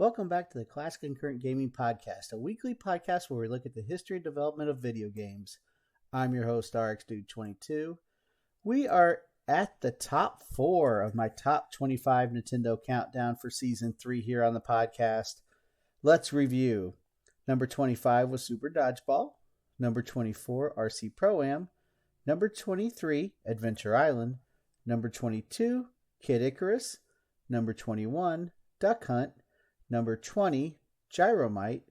Welcome back to the Classic and Current Gaming Podcast, a weekly podcast where we look at the history and development of video games. I'm your host, RxDude22. We are at the top 4 of my top 25 Nintendo countdown for Season 3 here on the podcast. Let's review. Number 25 was Super Dodgeball. Number 24, RC Pro-Am. Number 23, Adventure Island. Number 22, Kid Icarus. Number 21, Duck Hunt. Number 20, Gyromite.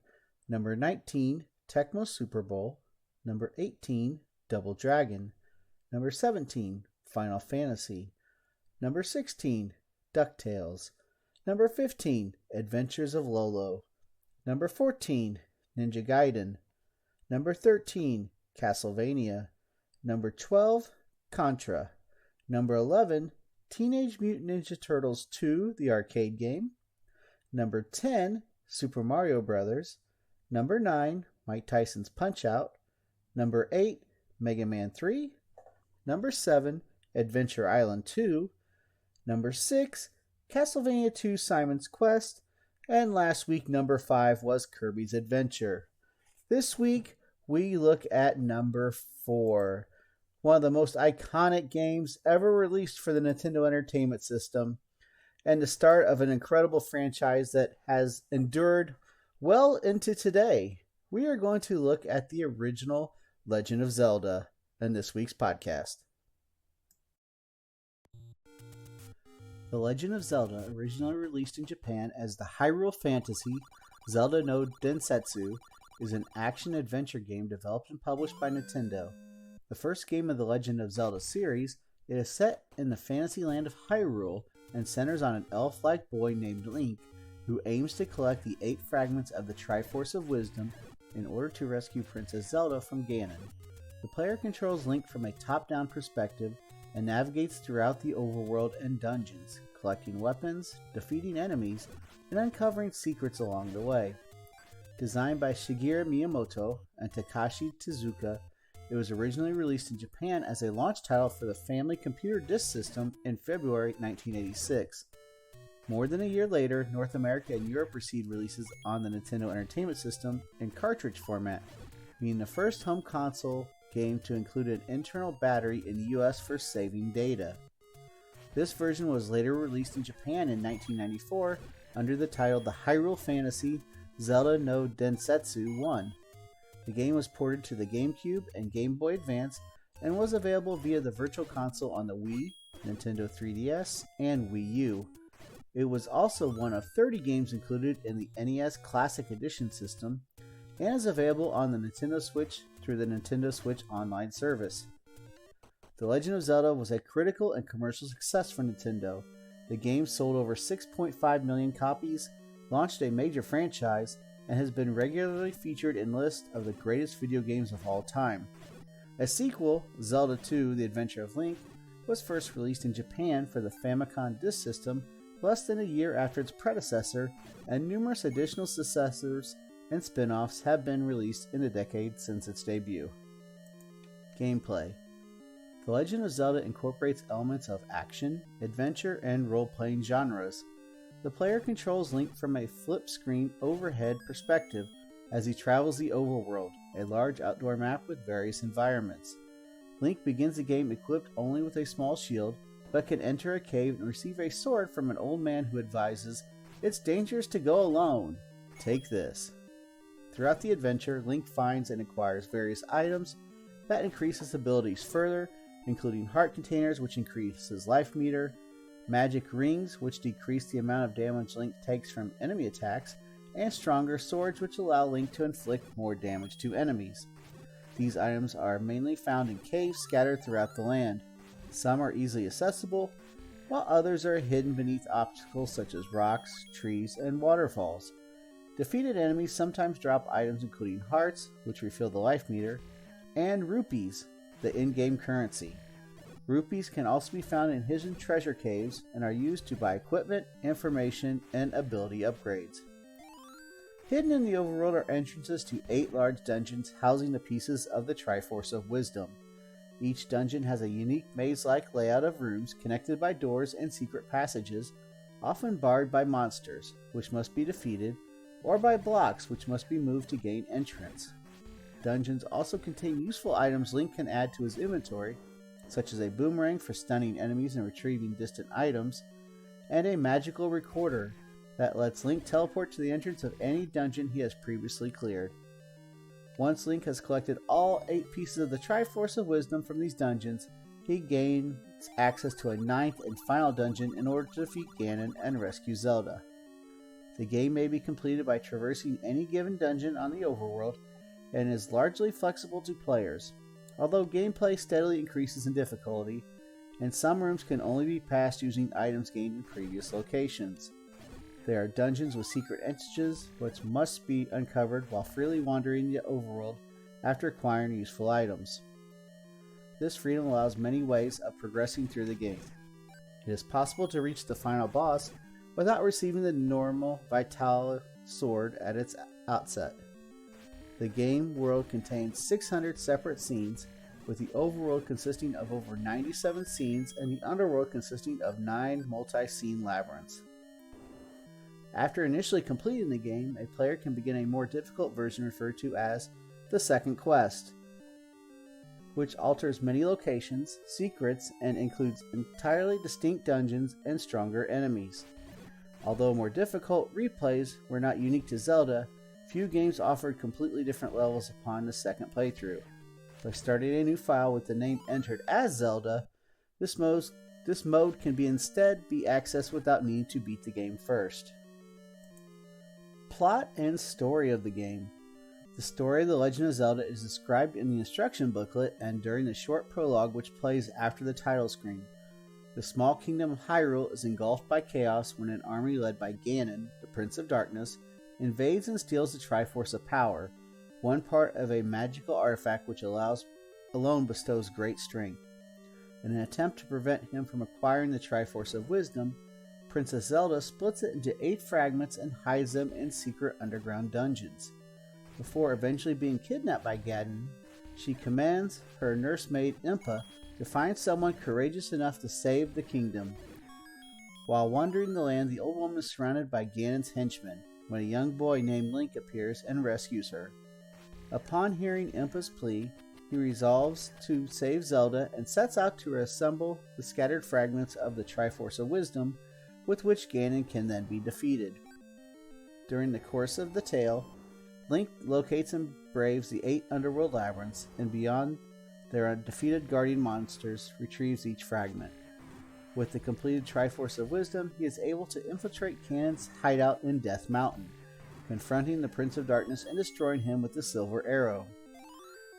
Number 19, Tecmo Super Bowl. Number 18, Double Dragon. Number 17, Final Fantasy. Number 16, DuckTales. Number 15, Adventures of Lolo. Number 14, Ninja Gaiden. Number 13, Castlevania. Number 12, Contra. Number 11, Teenage Mutant Ninja Turtles 2, the arcade game. Number 10, Super Mario Bros. Number 9, Mike Tyson's Punch-Out! Number 8, Mega Man 3. Number 7, Adventure Island 2. Number 6, Castlevania 2 Simon's Quest. And last week, number 5 was Kirby's Adventure. This week, we look at number 4. One of the most iconic games ever released for the Nintendo Entertainment System, and the start of an incredible franchise that has endured well into today. We are going to look at the original Legend of Zelda in this week's podcast. The Legend of Zelda, originally released in Japan as the Hyrule Fantasy Zelda no Densetsu, is an action-adventure game developed and published by Nintendo. The first game of the Legend of Zelda series, it is set in the fantasy land of Hyrule and centers on an elf-like boy named Link, who aims to collect the 8 fragments of the Triforce of Wisdom in order to rescue Princess Zelda from Ganon. The player controls Link from a top-down perspective and navigates throughout the overworld and dungeons, collecting weapons, defeating enemies, and uncovering secrets along the way. Designed by Shigeru Miyamoto and Takashi Tezuka, it was originally released in Japan as a launch title for the Family Computer Disk System in February 1986. More than a year later, North America and Europe received releases on the Nintendo Entertainment System in cartridge format, being the first home console game to include an internal battery in the US for saving data. This version was later released in Japan in 1994 under the title The Hyrule Fantasy Zelda no Densetsu 1. The game was ported to the GameCube and Game Boy Advance and was available via the Virtual Console on the Wii, Nintendo 3DS, and Wii U. It was also one of 30 games included in the NES Classic Edition system and is available on the Nintendo Switch through the Nintendo Switch Online service. The Legend of Zelda was a critical and commercial success for Nintendo. The game sold over 6.5 million copies, launched a major franchise, and has been regularly featured in lists of the greatest video games of all time. A sequel, Zelda 2: The Adventure of Link, was first released in Japan for the Famicom Disk System less than a year after its predecessor, and numerous additional successors and spin-offs have been released in the decade since its debut. Gameplay. The Legend of Zelda incorporates elements of action, adventure, and role-playing genres. The player controls Link from a flip-screen overhead perspective as he travels the overworld, a large outdoor map with various environments. Link begins the game equipped only with a small shield, but can enter a cave and receive a sword from an old man who advises, "It's dangerous to go alone. Take this." Throughout the adventure, Link finds and acquires various items that increase his abilities further, including heart containers, which increase his life meter, magic rings, which decrease the amount of damage Link takes from enemy attacks, and stronger swords, which allow Link to inflict more damage to enemies. These items are mainly found in caves scattered throughout the land. Some are easily accessible, while others are hidden beneath obstacles such as rocks, trees, and waterfalls. Defeated enemies sometimes drop items including hearts, which refill the life meter, and rupees, the in-game currency. Rupees can also be found in hidden treasure caves and are used to buy equipment, information, and ability upgrades. Hidden in the overworld are entrances to 8 large dungeons housing the pieces of the Triforce of Wisdom. Each dungeon has a unique maze-like layout of rooms connected by doors and secret passages, often barred by monsters, which must be defeated, or by blocks, which must be moved to gain entrance. Dungeons also contain useful items Link can add to his inventory, such as a boomerang for stunning enemies and retrieving distant items, and a magical recorder that lets Link teleport to the entrance of any dungeon he has previously cleared. Once Link has collected all 8 pieces of the Triforce of Wisdom from these dungeons, he gains access to a 9th and final dungeon in order to defeat Ganon and rescue Zelda. The game may be completed by traversing any given dungeon on the overworld and is largely flexible to players, although gameplay steadily increases in difficulty, and some rooms can only be passed using items gained in previous locations. There are dungeons with secret entrances which must be uncovered while freely wandering the overworld after acquiring useful items. This freedom allows many ways of progressing through the game. It is possible to reach the final boss without receiving the normal Vital sword at its outset. The game world contains 600 separate scenes, with the overworld consisting of over 97 scenes and the underworld consisting of 9 multi-scene labyrinths. After initially completing the game, a player can begin a more difficult version referred to as the Second Quest, which alters many locations, secrets, and includes entirely distinct dungeons and stronger enemies. Although more difficult, replays were not unique to Zelda, few games offered completely different levels upon the second playthrough. By starting a new file with the name entered as Zelda, this mode can instead be accessed without needing to beat the game first. Plot and story of the game. The story of The Legend of Zelda is described in the instruction booklet and during the short prologue which plays after the title screen. The small kingdom of Hyrule is engulfed by chaos when an army led by Ganon, the Prince of Darkness, invades and steals the Triforce of Power, one part of a magical artifact which alone bestows great strength. In an attempt to prevent him from acquiring the Triforce of Wisdom, Princess Zelda splits it into 8 fragments and hides them in secret underground dungeons. Before eventually being kidnapped by Ganon, she commands her nursemaid Impa to find someone courageous enough to save the kingdom. While wandering the land, the old woman is surrounded by Ganon's henchmen, when a young boy named Link appears and rescues her. Upon hearing Impa's plea, he resolves to save Zelda and sets out to reassemble the scattered fragments of the Triforce of Wisdom, with which Ganon can then be defeated. During the course of the tale, Link locates and braves the 8 underworld labyrinths, and beyond their defeated guardian monsters, retrieves each fragment. With the completed Triforce of Wisdom, he is able to infiltrate Ganon's hideout in Death Mountain, confronting the Prince of Darkness and destroying him with the Silver Arrow.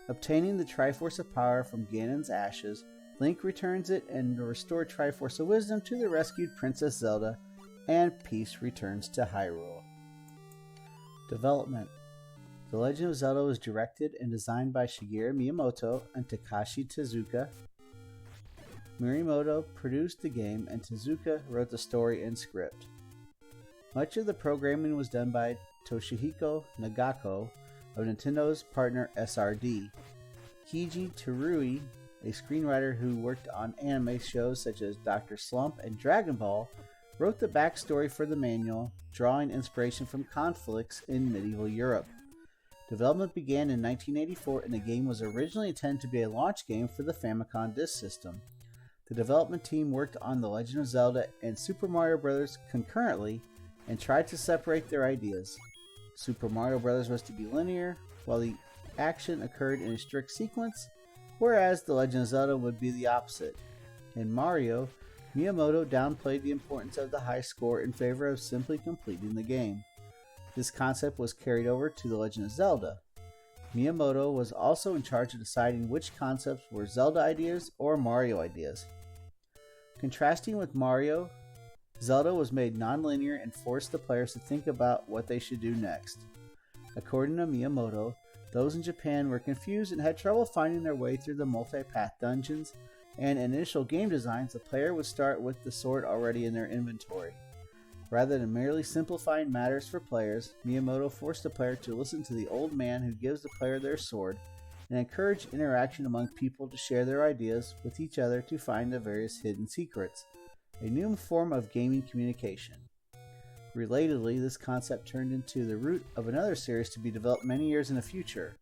Obtaining the Triforce of Power from Ganon's ashes, Link returns it and the restored Triforce of Wisdom to the rescued Princess Zelda, and peace returns to Hyrule. Development. The Legend of Zelda was directed and designed by Shigeru Miyamoto and Takashi Tezuka. Miyamoto produced the game and Tezuka wrote the story and script. Much of the programming was done by Toshihiko Nagako of Nintendo's partner SRD. Keiji Terui, a screenwriter who worked on anime shows such as Dr. Slump and Dragon Ball, wrote the backstory for the manual, drawing inspiration from conflicts in medieval Europe. Development began in 1984 and the game was originally intended to be a launch game for the Famicom Disk System. The development team worked on The Legend of Zelda and Super Mario Bros. Concurrently and tried to separate their ideas. Super Mario Bros. Was to be linear, while the action occurred in a strict sequence, whereas The Legend of Zelda would be the opposite. In Mario, Miyamoto downplayed the importance of the high score in favor of simply completing the game. This concept was carried over to The Legend of Zelda. Miyamoto was also in charge of deciding which concepts were Zelda ideas or Mario ideas. Contrasting with Mario, Zelda was made non-linear and forced the players to think about what they should do next. According to Miyamoto, those in Japan were confused and had trouble finding their way through the multi-path dungeons, and in initial game designs, the player would start with the sword already in their inventory. Rather than merely simplifying matters for players, Miyamoto forced the player to listen to the old man who gives the player their sword, and encourage interaction among people to share their ideas with each other to find the various hidden secrets. a new form of gaming communication. Relatedly, this concept turned into the root of another series to be developed many years in the future.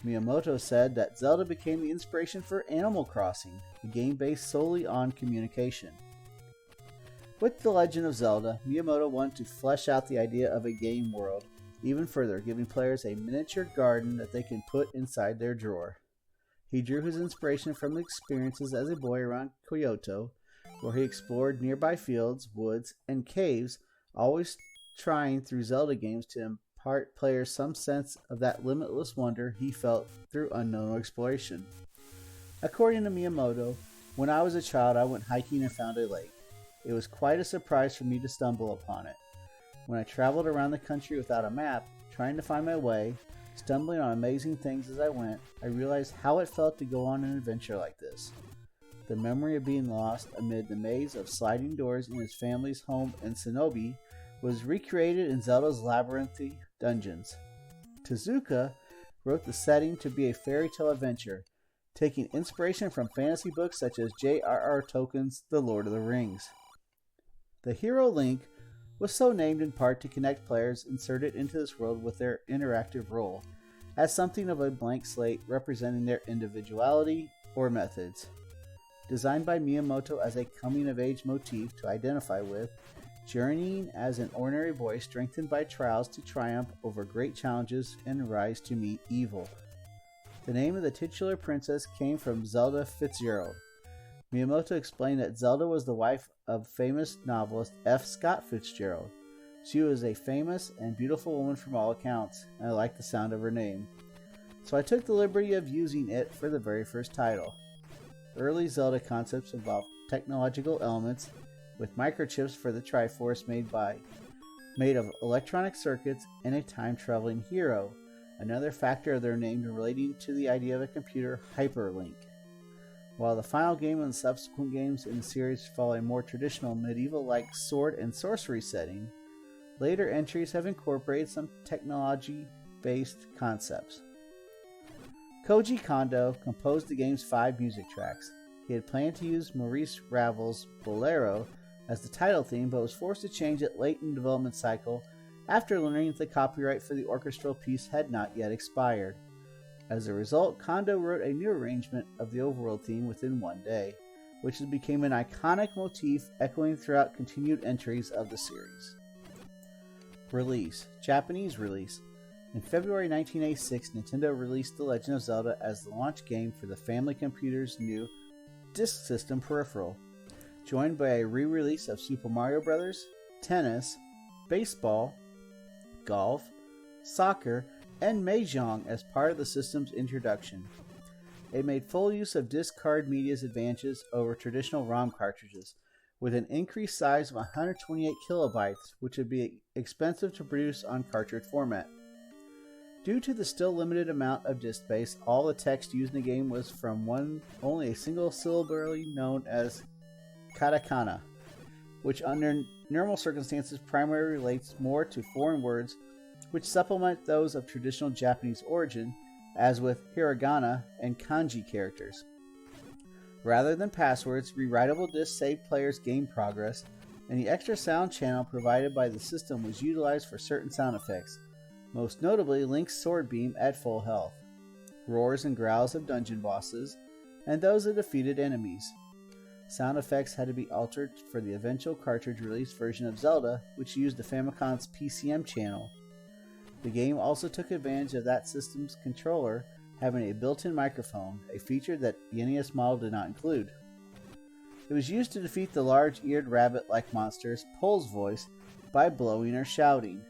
Miyamoto said that Zelda became the inspiration for Animal Crossing, a game based solely on communication. With The Legend of Zelda, Miyamoto wanted to flesh out the idea of a game world even further, giving players a miniature garden that they can put inside their drawer. He drew his inspiration from experiences as a boy around Kyoto, where he explored nearby fields, woods, and caves, always trying through Zelda games to impart players some sense of that limitless wonder he felt through unknown exploration. According to Miyamoto, when I was a child I went hiking and found a lake. It was quite a surprise for me to stumble upon it. When I traveled around the country without a map, trying to find my way, stumbling on amazing things as I went, I realized how it felt to go on an adventure like this. The memory of being lost amid the maze of sliding doors in his family's home in Shinobi was recreated in Zelda's labyrinthy dungeons. Tezuka wrote the setting to be a fairy tale adventure, taking inspiration from fantasy books such as J.R.R. Tolkien's The Lord of the Rings. The hero Link was so named in part to connect players inserted into this world with their interactive role, as something of a blank slate representing their individuality or methods. Designed by Miyamoto as a coming-of-age motif to identify with, journeying as an ordinary boy strengthened by trials to triumph over great challenges and rise to meet evil. The name of the titular princess came from Zelda Fitzgerald. Miyamoto explained that Zelda was the wife of famous novelist F. Scott Fitzgerald. She was a famous and beautiful woman from all accounts, and I liked the sound of her name. So I took the liberty of using it for the very first title. Early Zelda concepts involved technological elements with microchips for the Triforce made of electronic circuits and a time-traveling hero, another factor of their name relating to the idea of a computer hyperlink. While the final game and subsequent games in the series follow a more traditional medieval-like sword and sorcery setting, later entries have incorporated some technology-based concepts. Koji Kondo composed the game's 5 music tracks. He had planned to use Maurice Ravel's Bolero as the title theme, but was forced to change it late in the development cycle after learning that the copyright for the orchestral piece had not yet expired. As a result, Kondo wrote a new arrangement of the overworld theme within one day, which became an iconic motif echoing throughout continued entries of the series. Release. Japanese release. In February 1986, Nintendo released The Legend of Zelda as the launch game for the Family Computer's new Disk System peripheral, joined by a re-release of Super Mario Bros., tennis, baseball, golf, soccer, and Mahjong as part of the system's introduction. It made full use of disc card media's advantages over traditional ROM cartridges, with an increased size of 128 kilobytes, which would be expensive to produce on cartridge format. Due to the still limited amount of disk space, all the text used in the game was from only a single syllable known as katakana, which under normal circumstances primarily relates more to foreign words which supplement those of traditional Japanese origin, as with hiragana and kanji characters. Rather than passwords, rewritable discs saved players' game progress, and the extra sound channel provided by the system was utilized for certain sound effects, most notably Link's sword beam at full health, roars and growls of dungeon bosses, and those of defeated enemies. Sound effects had to be altered for the eventual cartridge release version of Zelda, which used the Famicom's PCM channel. The game also took advantage of that system's controller having a built-in microphone, a feature that the NES model did not include. It was used to defeat the large-eared rabbit-like monsters, Pole's voice, by blowing or shouting.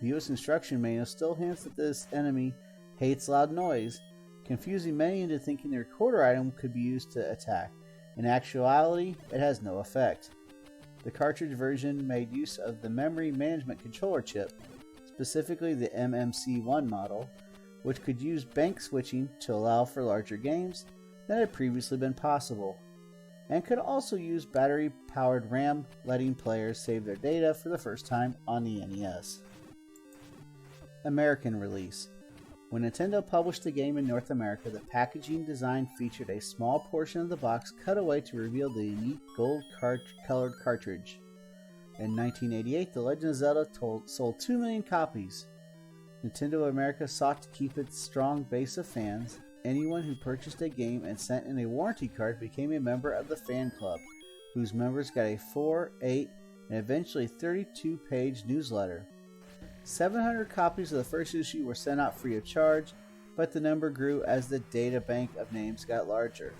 The US instruction manual still hints that this enemy hates loud noise, confusing many into thinking the recorder item could be used to attack. In actuality, it has no effect. The cartridge version made use of the memory management controller chip, specifically the MMC1 model, which could use bank switching to allow for larger games than had previously been possible, and could also use battery-powered RAM, letting players save their data for the first time on the NES. American release. When Nintendo published the game in North America, the packaging design featured a small portion of the box cut away to reveal the unique gold-colored cartridge. In 1988, The Legend of Zelda sold 2 million copies. Nintendo of America sought to keep its strong base of fans. Anyone who purchased a game and sent in a warranty card became a member of the fan club, whose members got a 4, 8, and eventually 32-page newsletter. 700 copies of the first issue were sent out free of charge, but the number grew as the data bank of names got larger.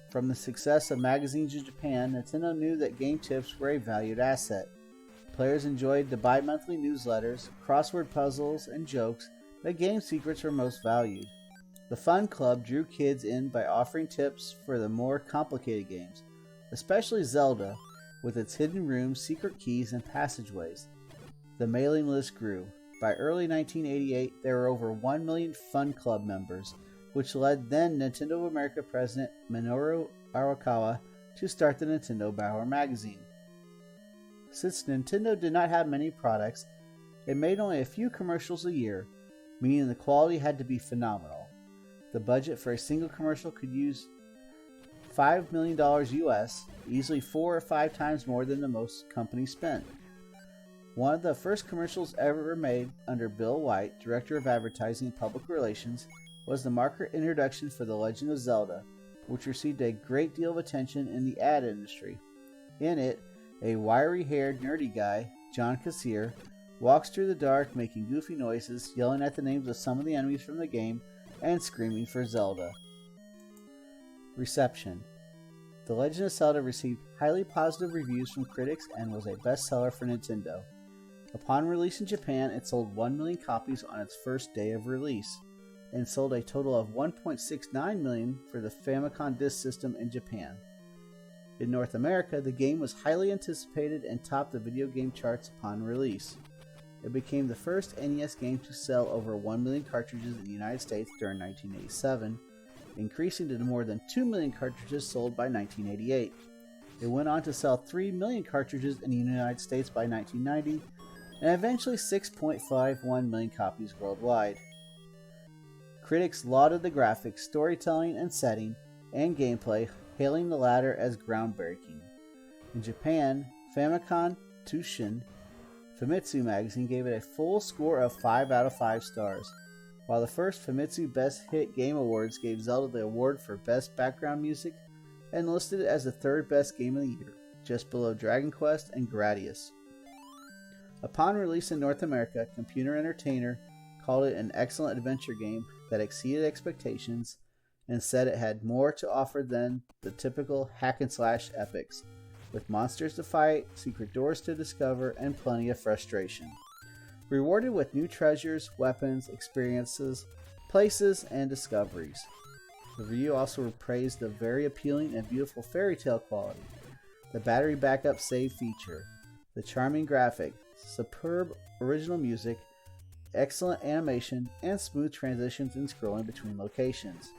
From the success of magazines in Japan, Nintendo knew that game tips were a valued asset. Players enjoyed the bi-monthly newsletters, crossword puzzles, and jokes, but game secrets were most valued. The Fun Club drew kids in by offering tips for the more complicated games, especially Zelda, with its hidden rooms, secret keys, and passageways. The mailing list grew. By early 1988, there were over 1 million Fun Club members, which led then Nintendo of America president Minoru Arakawa to start the Nintendo Bauer magazine. Since Nintendo did not have many products, it made only a few commercials a year, meaning the quality had to be phenomenal. The budget for a single commercial could use $5 million US, easily 4 or 5 times more than the most companies spent. One of the first commercials ever made under Bill White, Director of Advertising and Public Relations, was the market introduction for The Legend of Zelda, which received a great deal of attention in the ad industry. In it, a wiry-haired, nerdy guy, John Kassir, walks through the dark making goofy noises, yelling at the names of some of the enemies from the game, and screaming for Zelda. Reception. The Legend of Zelda received highly positive reviews from critics and was a bestseller for Nintendo. Upon release in Japan, it sold 1 million copies on its first day of release, and sold a total of 1.69 million for the Famicom Disk System in Japan. In North America, the game was highly anticipated and topped the video game charts upon release. It became the first NES game to sell over 1 million cartridges in the United States during 1987, increasing to more than 2 million cartridges sold by 1988. It went on to sell 3 million cartridges in the United States by 1990, and eventually 6.51 million copies worldwide. Critics lauded the graphics, storytelling, and setting, and gameplay, hailing the latter as groundbreaking. In Japan, Famicom Tushin Famitsu magazine gave it a full score of 5 out of 5 stars, while the first Famitsu Best Hit Game Awards gave Zelda the award for Best Background Music and listed it as the 3rd best game of the year, just below Dragon Quest and Gradius. Upon release in North America, Computer Entertainer called it an excellent adventure game that exceeded expectations and said it had more to offer than the typical hack-and-slash epics, with monsters to fight, secret doors to discover, and plenty of frustration. Rewarded with new treasures, weapons, experiences, places, and discoveries. The review also praised the very appealing and beautiful fairy tale quality, the battery backup save feature, the charming graphic, superb original music, excellent animation, and smooth transitions in scrolling between locations.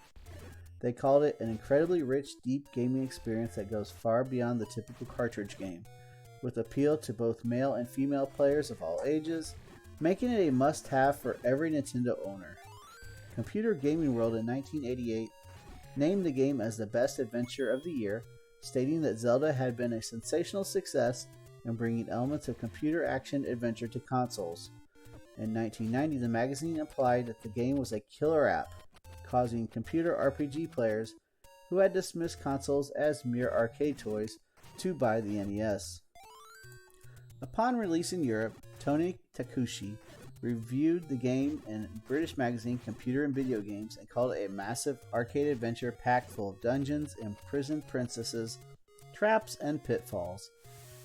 They called it an incredibly rich, deep gaming experience that goes far beyond the typical cartridge game, with appeal to both male and female players of all ages, making it a must-have for every Nintendo owner. Computer Gaming World in 1988 named the game as the best adventure of the year, stating that Zelda had been a sensational success in bringing elements of computer action adventure to consoles. In 1990, the magazine implied that the game was a killer app, causing computer RPG players who had dismissed consoles as mere arcade toys to buy the NES. Upon release in Europe, Tony Takushi reviewed the game in British magazine Computer and Video Games and called it a massive arcade adventure packed full of dungeons, imprisoned princesses, traps, and pitfalls.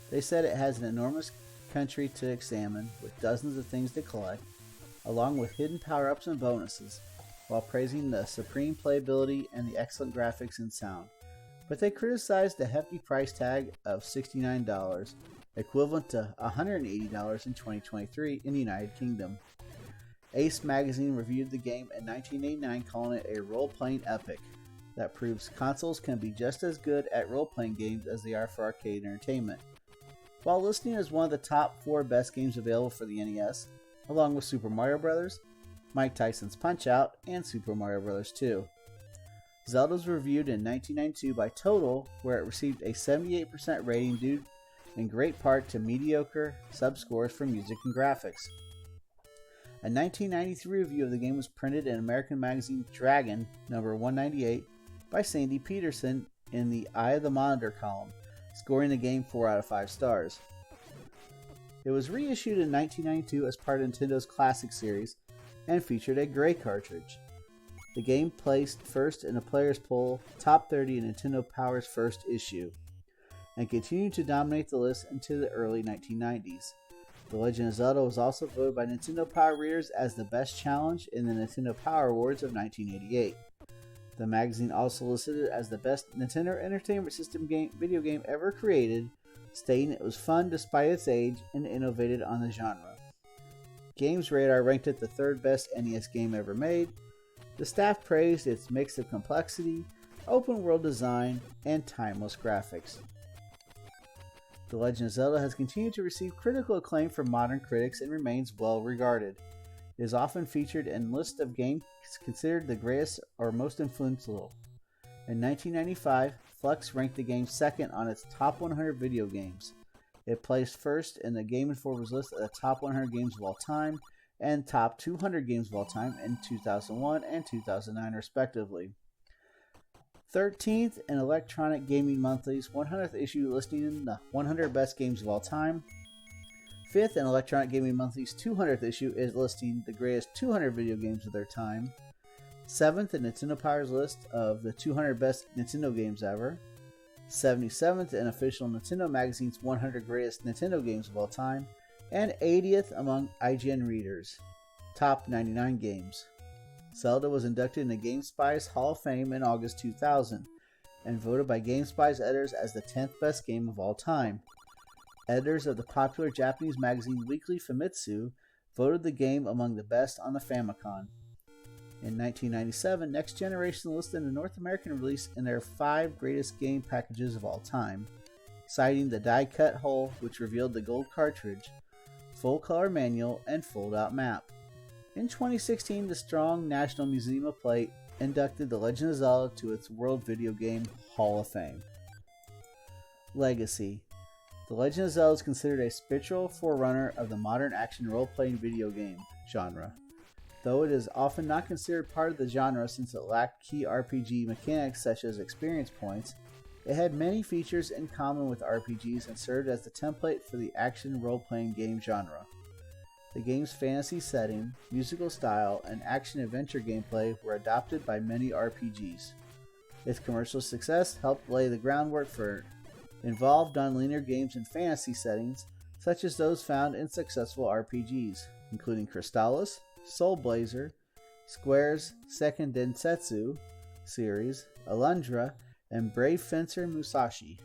They said it has an enormous country to examine with dozens of things to collect, along with hidden power-ups and bonuses, while praising the supreme playability and the excellent graphics and sound. But they criticized the hefty price tag of $69, equivalent to $180 in 2023 in the United Kingdom. Ace Magazine reviewed the game in 1989, calling it a role-playing epic that proves consoles can be just as good at role-playing games as they are for arcade entertainment. While listing as one of the top 4 best games available for the NES, along with Super Mario Bros., Mike Tyson's Punch-Out!, and Super Mario Bros. 2. Zelda was reviewed in 1992 by Total, where it received a 78% rating due in great part to mediocre subscores for music and graphics. A 1993 review of the game was printed in American magazine Dragon, number 198, by Sandy Peterson in the Eye of the Monitor column, scoring the game 4 out of 5 stars. It was reissued in 1992 as part of Nintendo's Classic series and featured a gray cartridge. The game placed first in a player's poll top 30 in Nintendo Power's first issue, and continued to dominate the list into the early 1990s. The Legend of Zelda was also voted by Nintendo Power readers as the best challenge in the Nintendo Power Awards of 1988. The magazine also listed it as the best Nintendo Entertainment System video game ever created, stating it was fun despite its age and innovated on the genre. Games Radar ranked it the third best NES game ever made. The staff praised its mix of complexity, open world design, and timeless graphics. The Legend of Zelda has continued to receive critical acclaim from modern critics and remains well regarded. It is often featured in lists of games considered the greatest or most influential. In 1995, Flux ranked the game second on its top 100 video games. It placed first in the Game Informer's list of the top 100 games of all time and top 200 games of all time in 2001 and 2009 respectively. 13th in Electronic Gaming Monthly's 100th issue listing the 100 best games of all time. 5th in Electronic Gaming Monthly's 200th issue is listing the greatest 200 video games of their time. 7th in Nintendo Power's list of the 200 best Nintendo games ever. 77th in Official Nintendo Magazine's 100 greatest Nintendo games of all time. And 80th among IGN readers' top 99 games. Zelda was inducted into GameSpy's Hall of Fame in August 2000 and voted by GameSpy's editors as the 10th best game of all time. Editors of the popular Japanese magazine Weekly Famitsu voted the game among the best on the Famicom. In 1997, Next Generation listed a North American release in their 5 greatest game packages of all time, citing the die-cut hole which revealed the gold cartridge, full-color manual, and fold-out map. In 2016, the Strong National Museum of Play inducted The Legend of Zelda to its World Video Game Hall of Fame. Legacy. The Legend of Zelda is considered a spiritual forerunner of the modern action role-playing video game genre. Though it is often not considered part of the genre since it lacked key RPG mechanics such as experience points, it had many features in common with RPGs and served as the template for the action role-playing game genre. The game's fantasy setting, musical style, and action-adventure gameplay were adopted by many RPGs. Its commercial success helped lay the groundwork for involved non-linear games in fantasy settings, such as those found in successful RPGs, including Crystallis, Soul Blazer, Square's Second Densetsu series, Alundra, and Brave Fencer Musashi.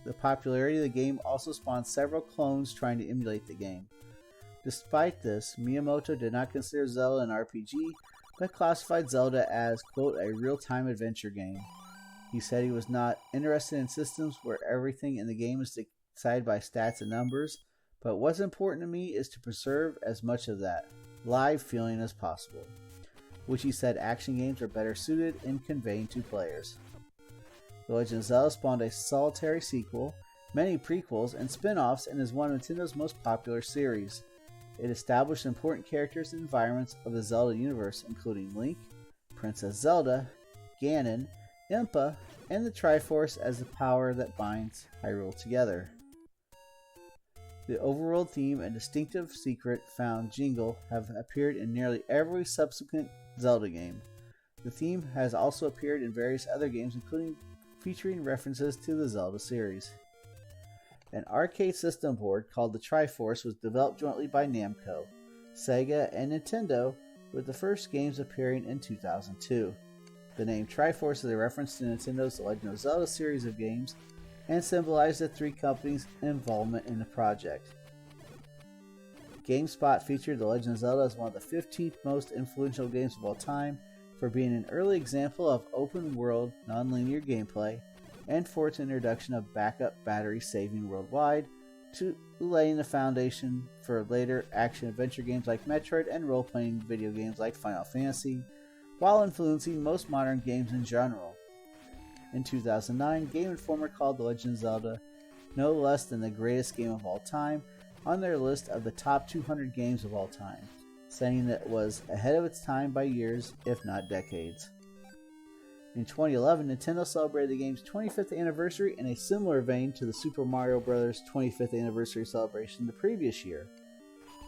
The popularity of the game also spawned several clones trying to emulate the game. Despite this, Miyamoto did not consider Zelda an RPG, but classified Zelda as, quote, a real-time adventure game. He said he was not interested in systems where everything in the game is decided by stats and numbers, but what's important to me is to preserve as much of that live feeling as possible, which he said action games are better suited in conveying to players. The Legend of Zelda spawned a solitary sequel, many prequels, and spin-offs, and is one of Nintendo's most popular series. It established important characters and environments of the Zelda universe, including Link, Princess Zelda, Ganon, Impa, and the Triforce as the power that binds Hyrule together. The overworld theme and distinctive secret found jingle have appeared in nearly every subsequent Zelda game. The theme has also appeared in various other games, including featuring references to the Zelda series. An arcade system board called the Triforce was developed jointly by Namco, Sega, and Nintendo, with the first games appearing in 2002. The name Triforce is a reference to Nintendo's The Legend of Zelda series of games and symbolized the 3 companies' involvement in the project. GameSpot featured The Legend of Zelda as one of the 15th most influential games of all time for being an early example of open-world, non-linear gameplay, and for its introduction of backup battery saving worldwide, to laying the foundation for later action-adventure games like Metroid and role-playing video games like Final Fantasy, while influencing most modern games in general. In 2009, Game Informer called The Legend of Zelda no less than the greatest game of all time on their list of the top 200 games of all time, saying that it was ahead of its time by years, if not decades. In 2011, Nintendo celebrated the game's 25th anniversary in a similar vein to the Super Mario Bros. 25th anniversary celebration the previous year.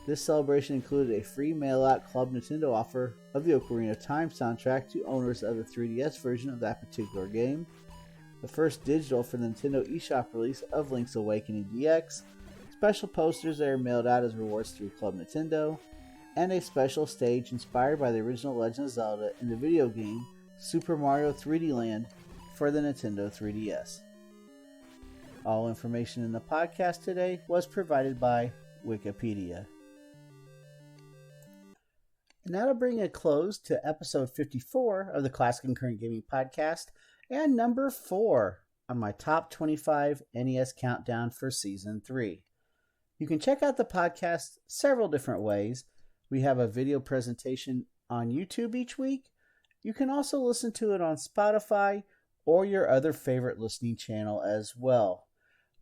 This celebration included a free mail-out Club Nintendo offer of the Ocarina of Time soundtrack to owners of the 3DS version of that particular game, the first digital for the Nintendo eShop release of Link's Awakening DX, special posters that are mailed out as rewards through Club Nintendo, and a special stage inspired by the original Legend of Zelda in the video game Super Mario 3D Land for the Nintendo 3DS. All information in the podcast today was provided by Wikipedia. And that'll bring a close to episode 54 of the Classic and Current Gaming Podcast, and number 4 on my top 25 NES countdown for Season 3. You can check out the podcast several different ways. We have a video presentation on YouTube each week. You can also listen to it on Spotify or your other favorite listening channel as well.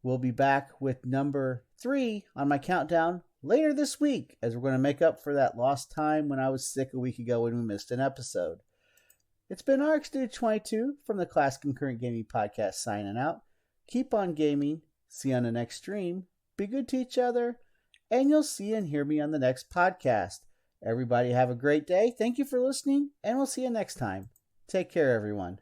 We'll be back with number 3 on my countdown later this week, as we're going to make up for that lost time when I was sick a week ago when we missed an episode. It's been RX-22 from the Classic and Current Gaming Podcast signing out. Keep on gaming. See you on the next stream. Be good to each other. And you'll see and hear me on the next podcast. Everybody have a great day. Thank you for listening, and we'll see you next time. Take care, everyone.